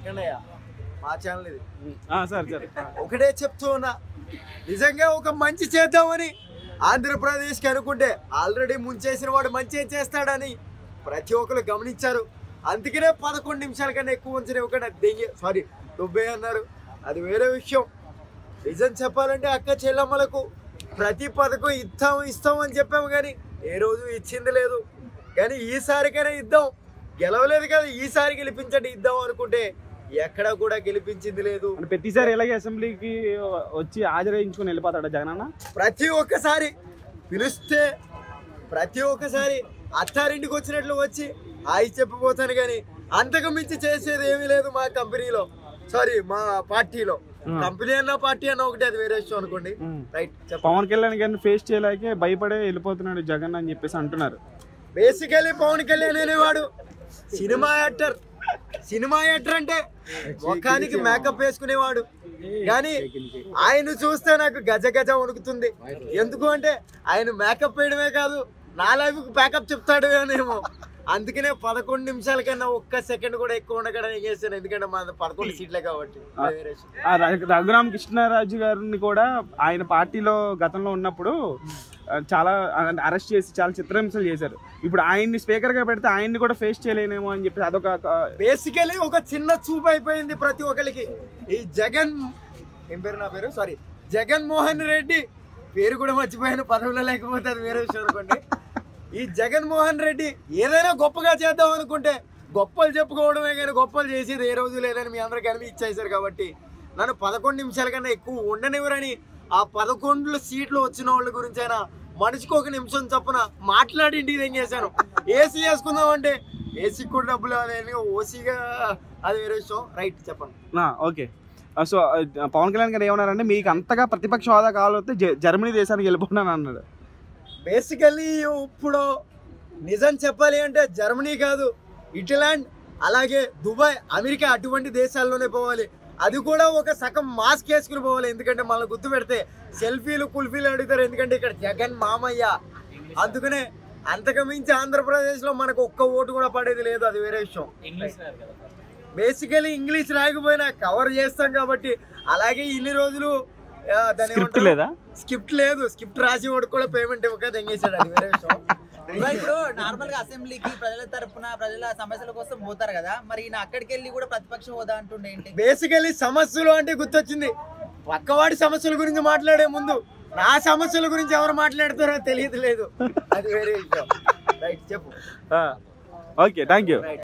కన్నయ్య మా ఛానల్ ఇది సరే ఒకటే చెప్తూ ఉన్నా, నిజంగా ఒక మంచి చేద్దామని ఆంధ్రప్రదేశ్కి అనుకుంటే ఆల్రెడీ ముంచేసిన వాడు మంచి చేస్తాడని ప్రతి ఒక్కరు గమనించారు. అందుకనే 11 నిమిషాల కన్నా ఎక్కువ ఉంచనివ్వకుండా డొబ్బే అన్నారు. అది వేరే విషయం. నిజం చెప్పాలంటే అక్క చెల్లమ్మలకు ప్రతి పథకం ఇస్తాం అని చెప్పాము, కానీ ఏ రోజు ఇచ్చింది లేదు. కానీ ఈసారికైనా ఇద్దాం, గెలవలేదు కదా ఈసారి గెలిపించండి ఇద్దాం అనుకుంటే ఎక్కడా కూడా గెలిపించింది లేదు. ప్రతిసారి ఎలాగే అసెంబ్లీకి వచ్చి హాజరించుకుని వెళ్ళిపోతాడు జగనన్న. ప్రతి ఒక్కసారి పిలిస్తే ప్రతి ఒక్కసారి అత్తారింటికి వచ్చినట్లు వచ్చి హాయి చెప్పిపోతాను, కానీ అంతకు మించి చేసేది ఏమీ లేదు మా కంపెనీలో, మా పార్టీలో. కంపెనీ అన్న పార్టీ అన్న ఒకటి, అది వేరే విషయం అనుకోండి. రైట్. పవన్ కళ్యాణ్ గారిని ఫేస్ చేయలేకే భయపడే వెళ్ళిపోతున్నాడు జగన్ అని చెప్పేసి అంటున్నారు. బేసికలీ పవన్ కళ్యాణ్ అనేవాడు సినిమా యాక్టర్ అంటే ముఖానికి మేకప్ వేసుకునేవాడు, కానీ ఆయన చూస్తే నాకు గజ వణుకుతుంది. ఎందుకు అంటే ఆయన మేకప్ వేయడమే కాదు, నా లైఫ్ ప్యాకప్ చెప్తాడు అనేమో. అందుకనే 11 నిమిషాల కన్నా ఒక్క సెకండ్ కూడా ఎక్కువ ఉండకడానికి చేశాను, ఎందుకంటే మా 11 సీట్లే కాబట్టి. రఘురామ కృష్ణరాజు గారిని కూడా ఆయన పార్టీలో గతంలో ఉన్నప్పుడు చాలా అరెస్ట్ చేసి చాలా చిత్రహింసలు చేశారు. ఇప్పుడు ఆయన్ని స్పీకర్ గా పెడితే ఆయన్ని కూడా ఫేస్ చేయలేనేమో అని చెప్పి అదొక బేసికలీ ఒక చిన్న చూపు అయిపోయింది ప్రతి ఒక్కరికి. ఈ జగన్మోహన్ రెడ్డి పేరు కూడా మర్చిపోయాను, పదవిలో లేకపోతే అది వేరే విషయం అనుకోండి. ఈ జగన్మోహన్ రెడ్డి ఏదైనా గొప్పగా చేద్దాం అనుకుంటే గొప్పలు చెప్పుకోవడమే, కానీ గొప్పలు చేసేది ఏ రోజు లేదని మీ అందరికీ అనిపి ఇచ్చేసారు. కాబట్టి నన్ను 11 నిమిషాల కన్నా ఎక్కువ ఉండనివ్వరని ఆ 11 సీట్లు వచ్చిన వాళ్ళ గురించి అయినా మనిషికి 1 నిమిషం చొప్పున మాట్లాడి ఇంటికి తెంగేశాను. ఏసీ వేసుకుందాం అంటే ఏసీకి కూడా డబ్బులు ఓసీగా అది వేరే విషయం. రైట్, చెప్పండి. ఓకే. సో పవన్ కళ్యాణ్ గారు ఏమన్నారంటే మీకు అంతగా ప్రతిపక్ష హోదా కావాలంటే జర్మనీ దేశానికి వెళ్ళిపోతున్నాను అన్నాడు. బేసికల్లీ ఇప్పుడు నిజం చెప్పాలి అంటే జర్మనీ కాదు, ఇటలాండ్, అలాగే దుబాయ్, అమెరికా అటువంటి దేశాల్లోనే పోవాలి. అది కూడా ఒక సగం మాస్క్ వేసుకుని పోవాలి, ఎందుకంటే మనల్ని గుర్తు పెడితే సెల్ఫీలు కుల్ఫీలు అడుగుతారు, ఎందుకంటే ఇక్కడ జగన్ మామయ్య. అందుకనే అంతకు మించి ఆంధ్రప్రదేశ్లో మనకు ఒక్క ఓటు కూడా పడేది లేదు, అది వేరే విషయం. బేసికలీ ఇంగ్లీష్ రాకపోయినా కవర్ చేస్తాం కాబట్టి. అలాగే ఇన్ని రోజులు స్క్రిప్ట్ లేదు, స్క్రిప్ట్ రాసి వాడు కూడా పేమెంట్ ఇవ్వక తెంగేశాడు, అది వేరే విషయం. ఇప్పుడు నార్మల్ గా అసెంబ్లీకి ప్రజల తరపున ప్రజల సమస్యల కోసం పోతారు కదా, మరి అక్కడికి వెళ్ళి కూడా ప్రతిపక్ష హోదా అంటుండే ఏంటి? బేసికలీ సమస్యలు అంటే గుర్తొచ్చింది, పక్కవాడి సమస్యల గురించి మాట్లాడే ముందు నా సమస్యల గురించి ఎవరు మాట్లాడతారో తెలియదు లేదు, అది వేరే విషయం. రైట్, చెప్పు. Okay, thank you.